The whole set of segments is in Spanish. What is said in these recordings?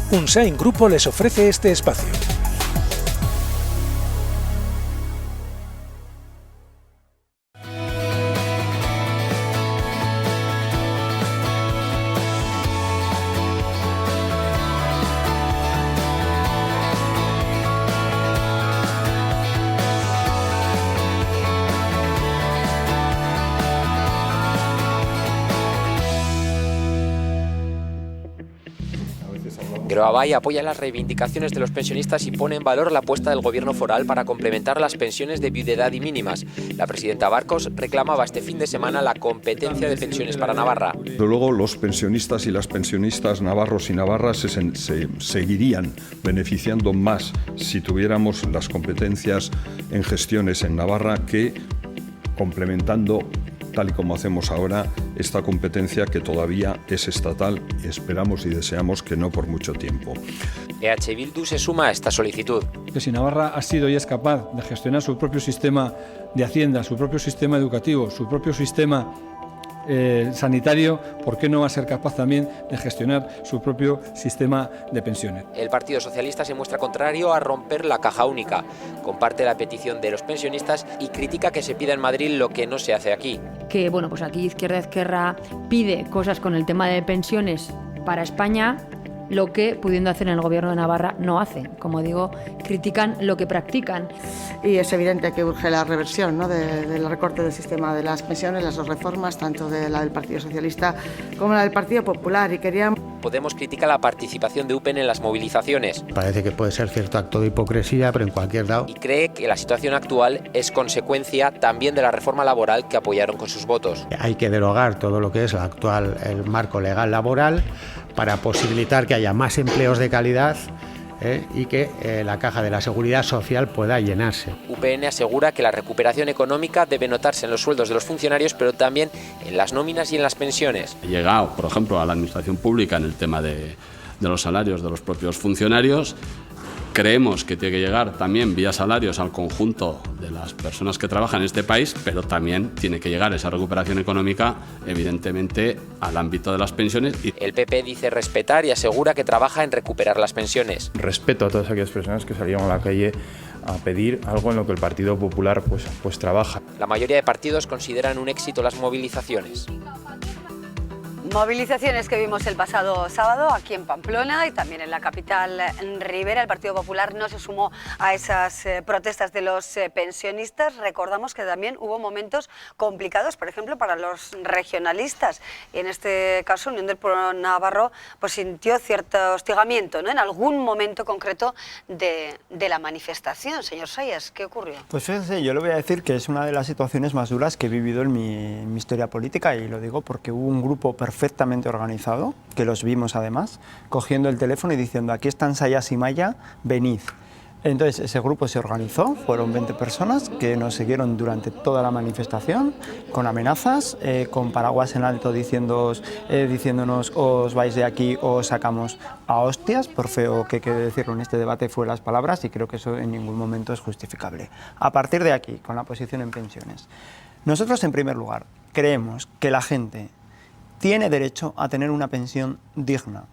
Unsain Grupo les ofrece este espacio. Geroa Bai apoya las reivindicaciones de los pensionistas y pone en valor la apuesta del gobierno foral para complementar las pensiones de viudedad y mínimas. La presidenta Barcos reclamaba este fin de semana la competencia de pensiones para Navarra. Desde luego, los pensionistas y las pensionistas navarros y navarras se seguirían beneficiando más si tuviéramos las competencias en gestiones en Navarra que complementando, tal y como hacemos ahora, esta competencia que todavía es estatal y esperamos y deseamos que no por mucho tiempo. EH Bildu se suma a esta solicitud. Que si Navarra ha sido y es capaz de gestionar su propio sistema de hacienda, su propio sistema educativo, su propio sistema sanitario, ¿por qué no va a ser capaz también de gestionar su propio sistema de pensiones? El Partido Socialista se muestra contrario a romper la caja única, comparte la petición de los pensionistas y critica que se pida en Madrid lo que no se hace aquí. Que bueno, pues aquí Izquierda Ezquerra pide cosas con el tema de pensiones para España, lo que, pudiendo hacer en el gobierno de Navarra, no hacen. Como digo, critican lo que practican. Y es evidente que urge la reversión, ¿no?, del recorte del sistema de las pensiones, las dos reformas, tanto de la del Partido Socialista como la del Partido Popular. Y Podemos critica la participación de UPN en las movilizaciones. Parece que puede ser cierto acto de hipocresía, pero en cualquier lado. Y cree que la situación actual es consecuencia también de la reforma laboral que apoyaron con sus votos. Hay que derogar todo lo que es el marco legal laboral para posibilitar que haya más empleos de calidad y que la caja de la seguridad social pueda llenarse. UPN asegura que la recuperación económica debe notarse en los sueldos de los funcionarios, pero también en las nóminas y en las pensiones. He llegado, por ejemplo, a la administración pública en el tema de los salarios de los propios funcionarios. Creemos que tiene que llegar también vía salarios al conjunto de las personas que trabajan en este país, pero también tiene que llegar esa recuperación económica, evidentemente, al ámbito de las pensiones. El PP dice respetar y asegura que trabaja en recuperar las pensiones. Respeto a todas aquellas personas que salieron a la calle a pedir algo en lo que el Partido Popular pues trabaja. La mayoría de partidos consideran un éxito las movilizaciones. Movilizaciones que vimos el pasado sábado aquí en Pamplona y también en la capital Ribera. El Partido Popular no se sumó a esas protestas de los pensionistas. Recordamos que también hubo momentos complicados, por ejemplo, para los regionalistas. En este caso, Unión del Pueblo Navarro pues sintió cierto hostigamiento, ¿no?, en algún momento concreto de la manifestación. Señor Sayas, ¿qué ocurrió? Pues fíjese, yo le voy a decir que es una de las situaciones más duras que he vivido en mi historia política, y lo digo porque hubo un grupo perfectamente organizado, que los vimos además, cogiendo el teléfono y diciendo: aquí están Sayas y Maya, venid. Entonces ese grupo se organizó, fueron 20 personas que nos siguieron durante toda la manifestación, con amenazas, con paraguas en alto diciéndonos os vais de aquí o os sacamos a hostias, por feo que quede decirlo en este debate fue las palabras, y creo que eso en ningún momento es justificable. A partir de aquí, con la posición en pensiones, nosotros en primer lugar creemos que la gente tiene derecho a tener una pensión digna.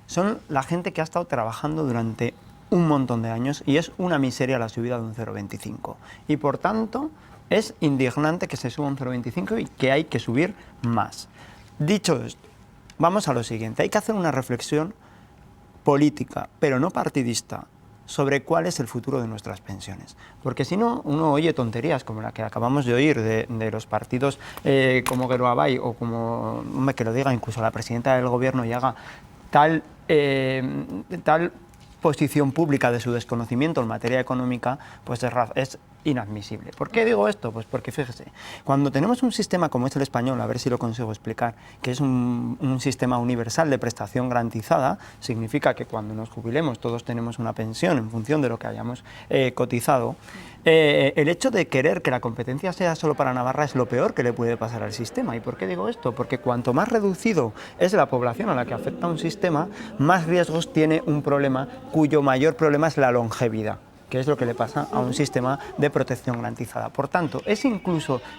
Son la gente que ha estado trabajando durante un montón de años y es una miseria la subida de un 0,25. Y por tanto es indignante que se suba un 0,25 y que hay que subir más. Dicho esto, vamos a lo siguiente. Hay que hacer una reflexión política, pero no partidista, sobre cuál es el futuro de nuestras pensiones. Porque si no, uno oye tonterías como la que acabamos de oír de los partidos como Geroa Bai, o como, que lo diga incluso la presidenta del gobierno y haga tal posición pública de su desconocimiento en materia económica, pues es inadmisible. ¿Por qué digo esto? Pues porque fíjese, cuando tenemos un sistema como es el español, a ver si lo consigo explicar, que es un sistema universal de prestación garantizada, significa que cuando nos jubilemos todos tenemos una pensión en función de lo que hayamos cotizado. El hecho de querer que la competencia sea solo para Navarra es lo peor que le puede pasar al sistema. ¿Y por qué digo esto? Porque cuanto más reducido es la población a la que afecta un sistema, más riesgos tiene un problema cuyo mayor problema es la longevidad. que es lo que le pasa a un sistema de protección garantizada. Por tanto,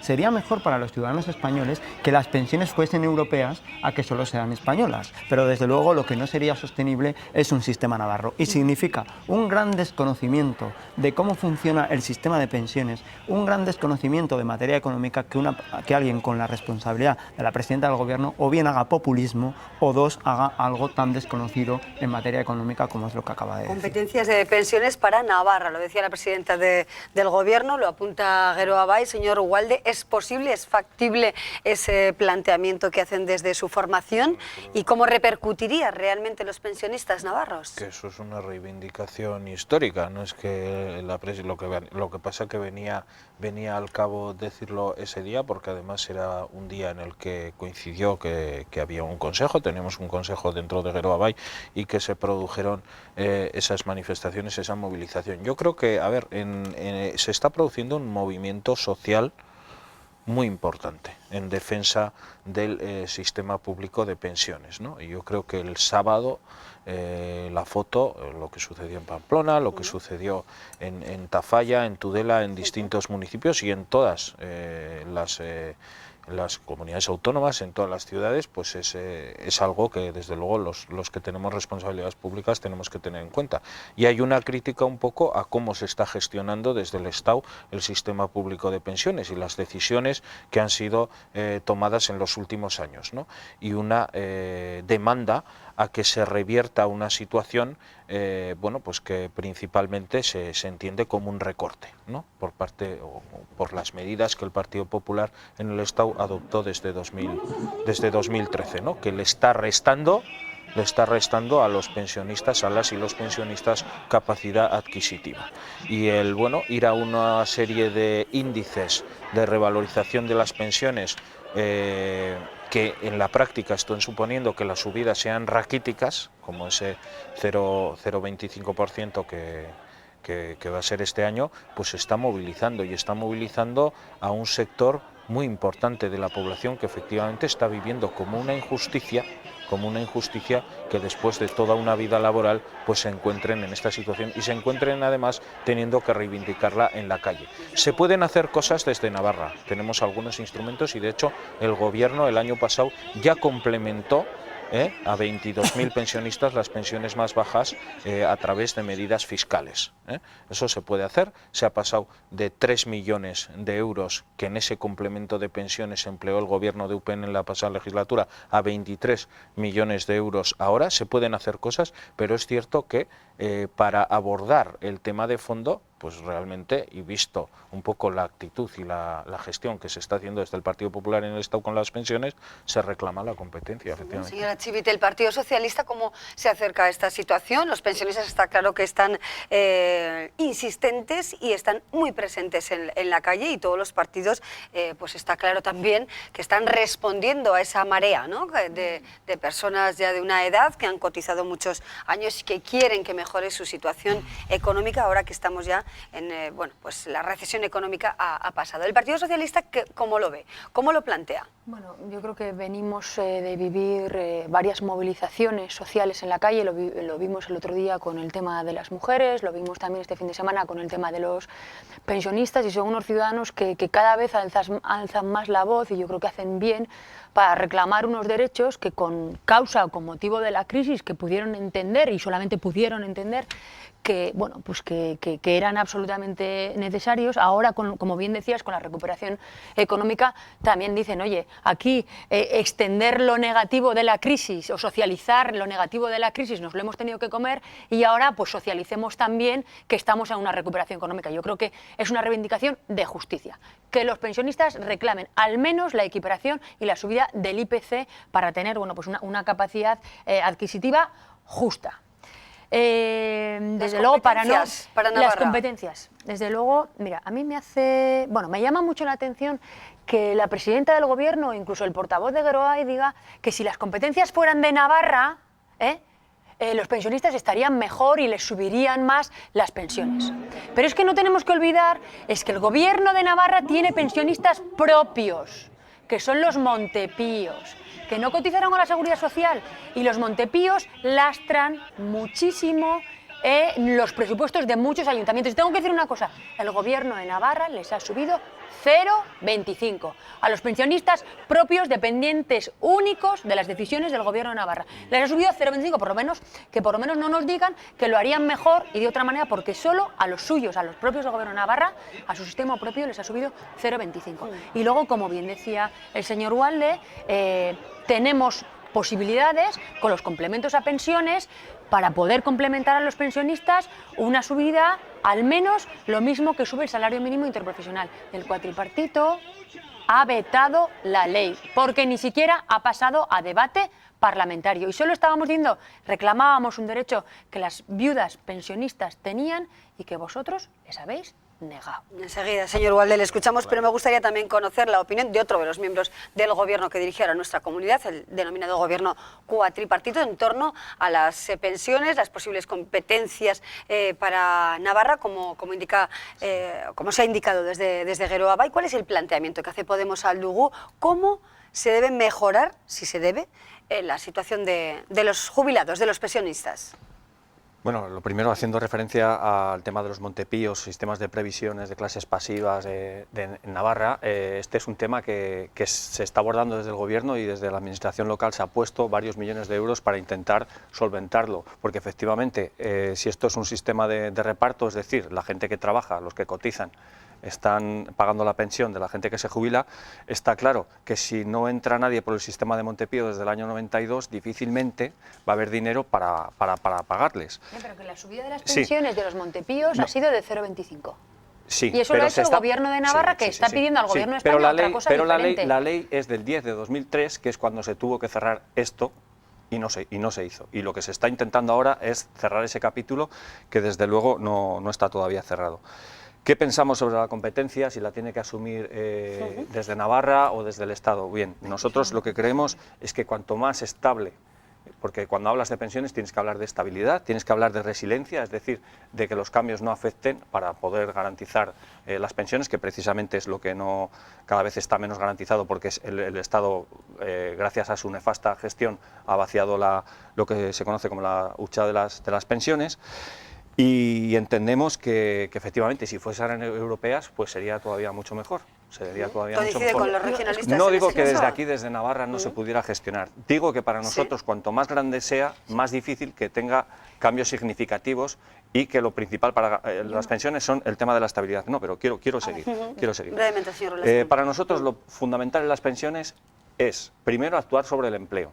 sería mejor para los ciudadanos españoles que las pensiones fuesen europeas a que solo sean españolas, pero desde luego lo que no sería sostenible es un sistema navarro, y significa un gran desconocimiento de cómo funciona el sistema de pensiones, un gran desconocimiento de materia económica que alguien con la responsabilidad de la presidenta del gobierno o bien haga populismo o dos, haga algo tan desconocido en materia económica como es lo que acaba de decir. Competencias de pensiones para Navarra, lo decía la presidenta del gobierno, lo apunta Geroa Abay. Señor Ugalde, ¿es posible, es factible ese planteamiento que hacen desde su formación y cómo repercutiría realmente en los pensionistas navarros? Que eso es una reivindicación histórica, no es que lo que pasa que venía al cabo decirlo ese día, porque además era un día en el que coincidió que había un consejo, tenemos un consejo dentro de Geroa Abay y que se produjeron esas manifestaciones, esa movilización. Yo creo que, a ver, se está produciendo un movimiento social muy importante en defensa del sistema público de pensiones, ¿no? Y yo creo que el sábado la foto, lo que sucedió en Pamplona, lo que sucedió en Tafalla, en Tudela, en distintos municipios y en todas las comunidades autónomas, en todas las ciudades, pues es algo que desde luego los que tenemos responsabilidades públicas tenemos que tener en cuenta. Y hay una crítica un poco a cómo se está gestionando desde el Estado el sistema público de pensiones y las decisiones que han sido tomadas en los últimos años, ¿no? Y una demanda a que se revierta una situación bueno, pues que principalmente se entiende como un recorte, ¿no? Por las medidas que el Partido Popular en el Estado adoptó desde 2013, ¿no? Que le está restando a los pensionistas, a las y los pensionistas, capacidad adquisitiva. Y ir a una serie de índices de revalorización de las pensiones que en la práctica están suponiendo que las subidas sean raquíticas, como ese 0,25% que va a ser este año, pues se está movilizando, y está movilizando a un sector muy importante de la población que efectivamente está viviendo como una injusticia que después de toda una vida laboral pues se encuentren en esta situación y se encuentren además teniendo que reivindicarla en la calle. Se pueden hacer cosas desde Navarra, tenemos algunos instrumentos y de hecho el gobierno el año pasado ya complementó a 22.000 pensionistas las pensiones más bajas a través de medidas fiscales. Eso se puede hacer, se ha pasado de 3 millones de euros que en ese complemento de pensiones empleó el gobierno de UPN en la pasada legislatura a 23 millones de euros ahora. Se pueden hacer cosas, pero es cierto que para abordar el tema de fondo, pues realmente, y visto un poco la actitud y la gestión que se está haciendo desde el Partido Popular en el Estado con las pensiones, se reclama la competencia, efectivamente. Señora Chivite, ¿el Partido Socialista cómo se acerca a esta situación? Los pensionistas está claro que están insistentes y están muy presentes en la calle, y todos los partidos pues está claro también que están respondiendo a esa marea, ¿no? de personas ya de una edad que han cotizado muchos años y que quieren que mejore su situación económica ahora que estamos ya en pues la recesión económica ha pasado. ¿El Partido Socialista cómo lo ve? ¿Cómo lo plantea? Bueno, yo creo que venimos de vivir varias movilizaciones sociales en la calle, lo vimos el otro día con el tema de las mujeres, lo vimos también este fin de semana con el tema de los pensionistas, y son unos ciudadanos que cada vez alzan más la voz, y yo creo que hacen bien para reclamar unos derechos que con causa o con motivo de la crisis que pudieron entender, y solamente pudieron entender, que, bueno, pues que eran absolutamente necesarios. Ahora, como bien decías, con la recuperación económica, también dicen, oye, aquí extender lo negativo de la crisis o socializar lo negativo de la crisis nos lo hemos tenido que comer, y ahora pues socialicemos también que estamos en una recuperación económica. Yo creo que es una reivindicación de justicia, que los pensionistas reclamen al menos la equiparación y la subida del IPC para tener, bueno, pues una capacidad adquisitiva justa. Desde luego para las competencias, desde luego, mira, a mí me llama mucho la atención que la presidenta del gobierno, incluso el portavoz de Geroa Abay, diga que si las competencias fueran de Navarra, los pensionistas estarían mejor y les subirían más las pensiones. Pero es que no tenemos que olvidar, es que el gobierno de Navarra tiene pensionistas propios, que son los montepíos, que no cotizaron a la Seguridad Social, y los montepíos lastran muchísimo los presupuestos de muchos ayuntamientos. Y tengo que decir una cosa, el Gobierno de Navarra les ha subido 0,25 a los pensionistas propios dependientes únicos de las decisiones del Gobierno de Navarra. Les ha subido 0,25, por lo menos no nos digan que lo harían mejor y de otra manera, porque solo a los suyos, a los propios del Gobierno de Navarra, a su sistema propio les ha subido 0,25. Y luego, como bien decía el señor Ugalde, tenemos posibilidades con los complementos a pensiones para poder complementar a los pensionistas una subida al menos lo mismo que sube el salario mínimo interprofesional. El cuatripartito ha vetado la ley porque ni siquiera ha pasado a debate parlamentario y solo estábamos diciendo, reclamábamos un derecho que las viudas pensionistas tenían y que vosotros les habéis negado. Enseguida, señor Ugalde, le escuchamos, pero me gustaría también conocer la opinión de otro de los miembros del Gobierno que dirige ahora nuestra comunidad, el denominado Gobierno cuatripartito, en torno a las pensiones, las posibles competencias para Navarra, como se ha indicado desde Geroa. ¿Y cuál es el planteamiento que hace Podemos al Dugu? ¿Cómo se debe mejorar, si se debe, la situación de los jubilados, de los pensionistas? Bueno, lo primero haciendo referencia al tema de los montepíos, sistemas de previsiones de clases pasivas en Navarra, este es un tema que se está abordando desde el Gobierno y desde la Administración local se ha puesto varios millones de euros para intentar solventarlo, porque efectivamente si esto es un sistema de reparto, es decir, la gente que trabaja, los que cotizan, están pagando la pensión de la gente que se jubila, está claro que si no entra nadie por el sistema de Montepío desde el año 92, difícilmente va a haber dinero para pagarles. Pero que la subida de las pensiones de los Montepíos ha sido de 0,25. Sí, y eso lo ha hecho el Gobierno de Navarra, que está pidiendo al Gobierno de España otra cosa diferente. Pero la ley es del 10 de 2003, que es cuando se tuvo que cerrar esto, y no se hizo. Y lo que se está intentando ahora es cerrar ese capítulo, que desde luego no está todavía cerrado. ¿Qué pensamos sobre la competencia, si la tiene que asumir desde Navarra o desde el Estado? Bien, nosotros lo que creemos es que cuanto más estable, porque cuando hablas de pensiones tienes que hablar de estabilidad, tienes que hablar de resiliencia, es decir, de que los cambios no afecten para poder garantizar las pensiones, que precisamente es lo que cada vez está menos garantizado, porque el Estado, gracias a su nefasta gestión, ha vaciado lo que se conoce como la hucha de las pensiones. Y entendemos que efectivamente si fuesen europeas pues sería todavía mucho mejor. Con los regionalistas. No digo que desde aquí, desde Navarra, no se pudiera gestionar. Digo que para nosotros cuanto más grande sea, más difícil que tenga cambios significativos y que lo principal para las pensiones son el tema de la estabilidad. No, pero quiero seguir. Brevemente, señor Robles. Para nosotros lo fundamental en las pensiones es primero actuar sobre el empleo.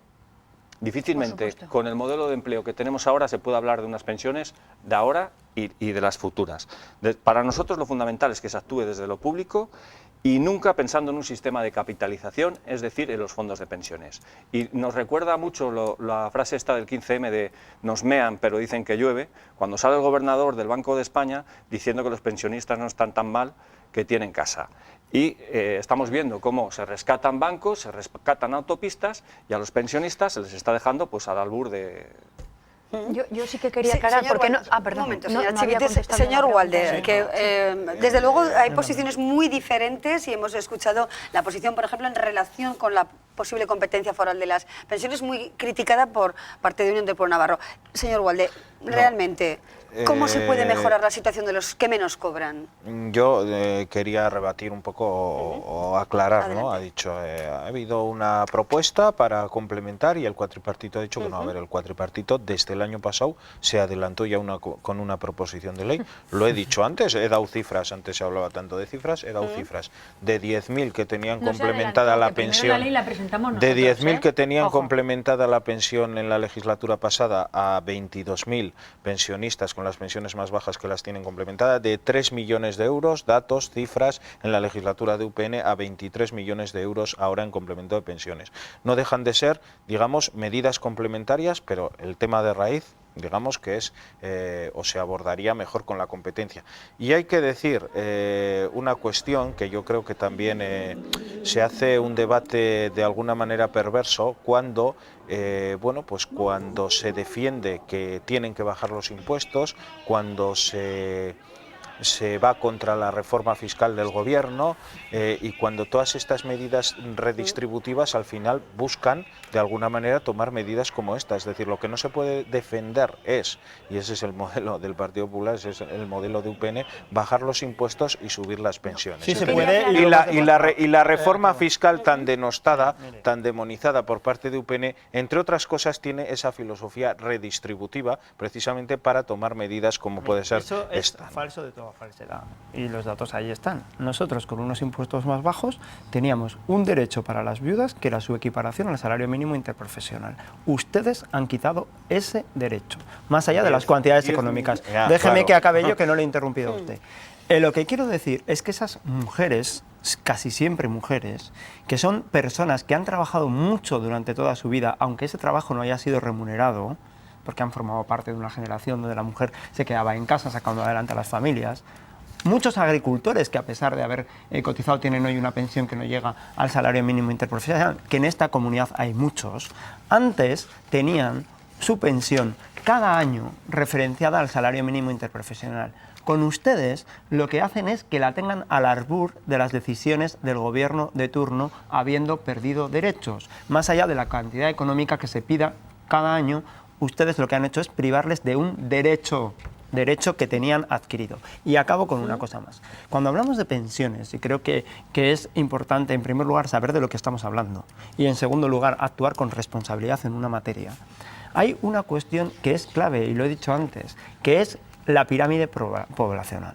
Difícilmente con el modelo de empleo que tenemos ahora se puede hablar de unas pensiones de ahora y de las futuras. Para nosotros lo fundamental es que se actúe desde lo público y nunca pensando en un sistema de capitalización, es decir, en los fondos de pensiones. Y nos recuerda mucho la frase esta del 15M de nos mean pero dicen que llueve, cuando sale el gobernador del Banco de España diciendo que los pensionistas no están tan mal, que tienen casa. Y estamos viendo cómo se rescatan bancos, se rescatan autopistas y a los pensionistas se les está dejando pues al albur de... Yo sí que quería aclarar, porque no... perdón, un momento, señor Ugalde, que desde luego hay posiciones muy diferentes y hemos escuchado la posición, por ejemplo, en relación con la posible competencia foral de las pensiones, muy criticada por parte de Unión del Pueblo Navarro. Señor Ugalde, realmente... ¿Cómo se puede mejorar la situación de los que menos cobran? Yo quería rebatir un poco o aclarar, ¿no? Ha dicho, ha habido una propuesta para complementar y el cuatripartito ha dicho que no. A ver, el cuatripartito desde el año pasado se adelantó ya con una proposición de ley. Lo he dicho antes, he dado cifras, antes se hablaba tanto de cifras, he dado cifras de 10.000 que tenían complementada la pensión, de 10.000 que tenían complementada la pensión en la legislatura pasada a 22.000 pensionistas con las pensiones más bajas que las tienen complementadas, de 3 millones de euros, datos, cifras, en la legislatura de UPN a 23 millones de euros ahora en complemento de pensiones. No dejan de ser, digamos, medidas complementarias, pero el tema de raíz, digamos que es, o se abordaría mejor con la competencia. Y hay que decir una cuestión que yo creo que también se hace un debate de alguna manera perverso cuando, bueno, pues cuando se defiende que tienen que bajar los impuestos, cuando se se va contra la reforma fiscal del gobierno y cuando todas estas medidas redistributivas al final buscan de alguna manera tomar medidas como esta. Es decir, lo que no se puede defender es, y ese es el modelo del Partido Popular, ese es el modelo de UPN, bajar los impuestos y subir las pensiones. Sí, se puede, y la reforma fiscal tan denostada, tan demonizada por parte de UPN, entre otras cosas tiene esa filosofía redistributiva precisamente para tomar medidas como puede ser eso esta. Es falso de toda falsedad y los datos ahí están. Nosotros con unos impuestos más bajos teníamos un derecho para las viudas que era su equiparación al salario mínimo interprofesional. Ustedes han quitado ese derecho, más allá de las cantidades económicas. Déjeme que acabe yo, que no le he interrumpido a usted. Lo que quiero decir es que esas mujeres, casi siempre mujeres, que son personas que han trabajado mucho durante toda su vida, aunque ese trabajo no haya sido remunerado, porque han formado parte de una generación donde la mujer se quedaba en casa sacando adelante a las familias. Muchos agricultores que a pesar de haber cotizado tienen hoy una pensión que no llega al salario mínimo interprofesional, que en esta comunidad hay muchos, antes tenían su pensión cada año referenciada al salario mínimo interprofesional. Con ustedes lo que hacen es que la tengan al albur de las decisiones del gobierno de turno, habiendo perdido derechos. Más allá de la cantidad económica que se pida cada año, ustedes lo que han hecho es privarles de un derecho que tenían adquirido. Y acabo con una cosa más. Cuando hablamos de pensiones, y creo que es importante, en primer lugar, saber de lo que estamos hablando, y en segundo lugar, actuar con responsabilidad en una materia, hay una cuestión que es clave, y lo he dicho antes, que es la pirámide poblacional.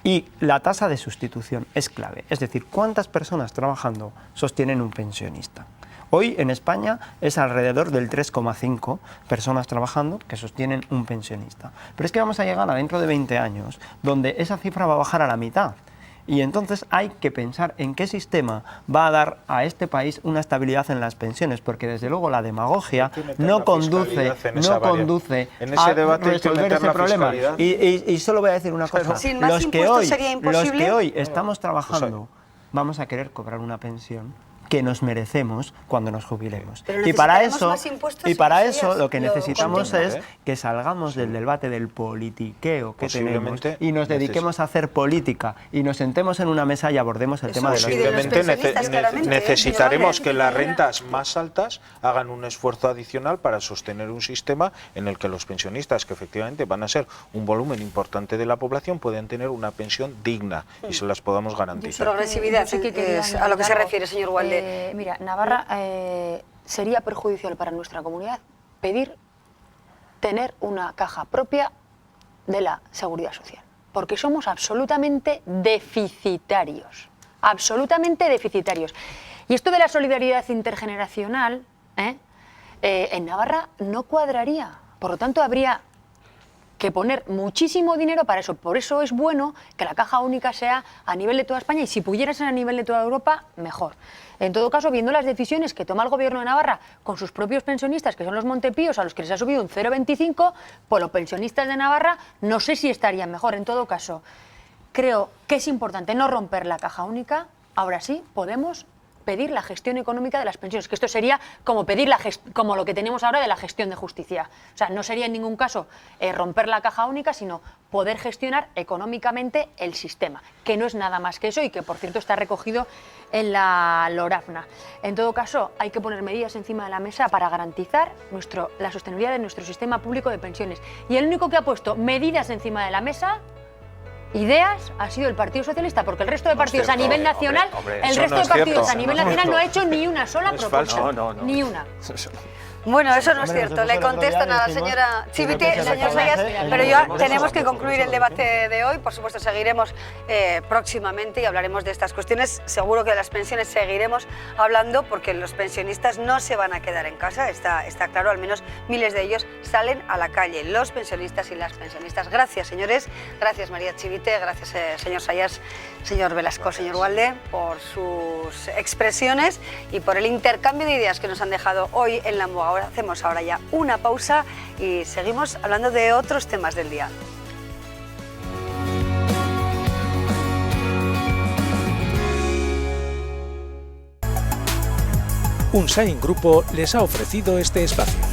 Y la tasa de sustitución es clave. Es decir, ¿cuántas personas trabajando sostienen un pensionista? Hoy en España es alrededor del 3,5 personas trabajando que sostienen un pensionista. Pero es que vamos a llegar a dentro de 20 años, donde esa cifra va a bajar a la mitad. Y entonces hay que pensar en qué sistema va a dar a este país una estabilidad en las pensiones, porque desde luego la demagogia no conduce a resolver ese problema. Y solo voy a decir una cosa, los que hoy estamos trabajando vamos a querer cobrar una pensión que nos merecemos cuando nos jubilemos. Y para eso lo que necesitamos es que salgamos del debate del politiqueo que tenemos y nos dediquemos a hacer política y nos sentemos en una mesa y abordemos el tema de los pensionistas. Necesitaremos que las rentas más altas hagan un esfuerzo adicional para sostener un sistema en el que los pensionistas, que efectivamente van a ser un volumen importante de la población, puedan tener una pensión digna y se las podamos garantizar. Progresividad, es a lo que se refiere, señor Walde. Mira, Navarra sería perjudicial para nuestra comunidad tener una caja propia de la Seguridad Social, porque somos absolutamente deficitarios, Y esto de la solidaridad intergeneracional en Navarra no cuadraría, por lo tanto habría que poner muchísimo dinero para eso. Por eso es bueno que la caja única sea a nivel de toda España y si pudiera ser a nivel de toda Europa, mejor. En todo caso, viendo las decisiones que toma el Gobierno de Navarra con sus propios pensionistas, que son los montepíos, a los que les ha subido un 0,25, pues los pensionistas de Navarra no sé si estarían mejor. En todo caso, creo que es importante no romper la caja única. Ahora sí, podemos pedir la gestión económica de las pensiones, que esto sería como pedir como lo que tenemos ahora de la gestión de justicia. O sea, no sería en ningún caso romper la caja única, sino poder gestionar económicamente el sistema, que no es nada más que eso y que, por cierto, está recogido en la LORAFNA. En todo caso, hay que poner medidas encima de la mesa para garantizar la sostenibilidad de nuestro sistema público de pensiones. Y el único que ha puesto medidas encima de la mesa, ideas, ha sido el Partido Socialista, porque el resto de partidos a nivel nacional, no ha hecho ni una sola propuesta, ni una. Bueno, eso no es cierto. Le contestan a la señora Chivite, señor Sayas, pero ya tenemos que concluir el debate de hoy. Por supuesto, seguiremos próximamente y hablaremos de estas cuestiones. Seguro que de las pensiones seguiremos hablando porque los pensionistas no se van a quedar en casa, está claro, al menos miles de ellos salen a la calle, los pensionistas y las pensionistas. Gracias, señores. Gracias, María Chivite. Gracias, señor Sayas, señor Velasco, señor Walde, por sus expresiones y por el intercambio de ideas que nos han dejado hoy en la MOA. Hacemos ya una pausa y seguimos hablando de otros temas del día. UNSAIN Grupo les ha ofrecido este espacio.